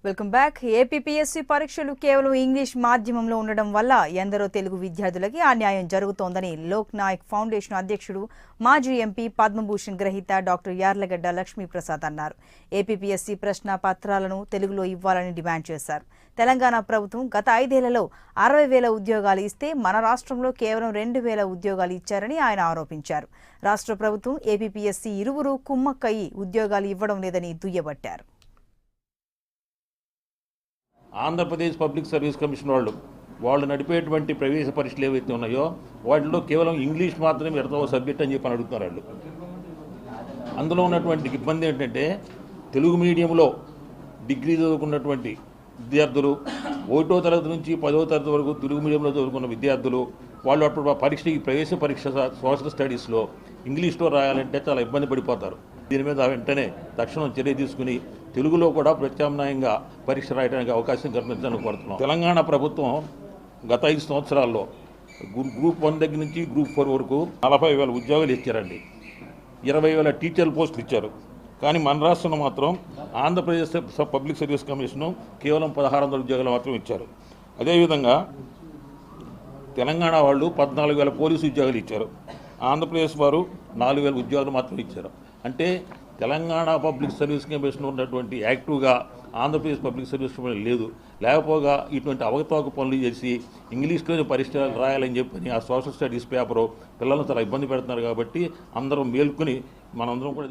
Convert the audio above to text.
Welcome back. APPSC పరీక్షలు కేవలం English మాధ్యమంలో ఉండడం వల్ల ఎందరో తెలుగు విద్యార్థులకి అన్యాయం జరుగుతోందని లోక్ నాయక్ ఫౌండేషన్ అధ్యక్షుడు మాజీ ఎంపీ పద్మభూషణ్ గ్రహీత డాక్టర్ యార్లగడ్డ లక్ష్మీప్రసాద్ అన్నారు. ఏపీపీఎస్సీ ప్రశ్న పత్రాలను తెలుగులో ఇవ్వాలని డిమాండ్ చేశారు. తెలంగాణ ప్రభుత్వం గత 5 ఏళ్లలో 60,000 ఉద్యోగాలు ఇస్తే మన రాష్ట్రంలో కేవలం 2,000 ఉద్యోగాలు ఇచ్చారని ఆయన ఆరోపించారు. రాష్ట్ర ప్రభుత్వం ఏపీపీఎస్సీ ఇరువురు కుమ్మక్కయి ఉద్యోగాలు ఇవ్వడం లేదని దుయ్యబట్టారు. ఆంధ్రప్రదేశ్ పబ్లిక్ సర్వీస్ కమిషన్ వాళ్ళు నడిపేటువంటి ప్రవేశ పరీక్షలు ఏవైతే ఉన్నాయో వాటిలో కేవలం ఇంగ్లీష్ మాత్రమే పెడతావు సబ్జెక్ట్ అని చెప్పి అడుగుతున్నారు వాళ్ళు. అందులో ఉన్నటువంటి ఇబ్బంది ఏంటంటే తెలుగు మీడియంలో డిగ్రీ చదువుకున్నటువంటి విద్యార్థులు 1వ తరగతి నుంచి 10వ తరగతి వరకు తెలుగు మీడియంలో చదువుకున్న విద్యార్థులు వాళ్ళు అప్పుడు ప్రవేశ పరీక్ష సోషల్ స్టడీస్లో ఇంగ్లీష్లో రాయాలంటే చాలా ఇబ్బంది పడిపోతారు. దీని మీద వెంటనే తక్షణం చర్య తీసుకుని తెలుగులో కూడా ప్రత్యామ్నాయంగా పరీక్ష రాయడానికి అవకాశం కల్పించాలని కోరుతున్నాం. తెలంగాణ ప్రభుత్వం గత 5 సంవత్సరాల్లో గ్రూప్ 1 దగ్గర నుంచి గ్రూప్ 4 వరకు 40,000 ఉద్యోగాలు ఇచ్చారండి. 20,000 టీచర్ల పోస్టులు ఇచ్చారు. కానీ మన రాష్ట్రంలో మాత్రం ఆంధ్రప్రదేశ్ పబ్లిక్ సర్వీస్ కమిషను కేవలం 1,600 ఉద్యోగాలు మాత్రం ఇచ్చారు. అదేవిధంగా తెలంగాణ వాళ్ళు 14,000 పోలీసు ఉద్యోగాలు ఇచ్చారు. ఆంధ్రప్రదేశ్ వారు 4,000 ఉద్యోగాలు మాత్రం ఇచ్చారు. అంటే తెలంగాణ పబ్లిక్ సర్వీస్ కమిషన్ ఉన్నటువంటి యాక్టివ్గా ఆంధ్రప్రదేశ్ పబ్లిక్ సర్వీస్ కమిషన్ లేదు. లేకపోగా ఇటువంటి అవకతవక పనులు చేసి ఇంగ్లీష్లోనే పరీక్ష రాయాలని చెప్పని ఆ సోషల్ స్టడీస్ పేపరు పిల్లలను చాలా ఇబ్బంది పెడుతున్నారు. కాబట్టి అందరం మేల్కొని మనందరం కూడా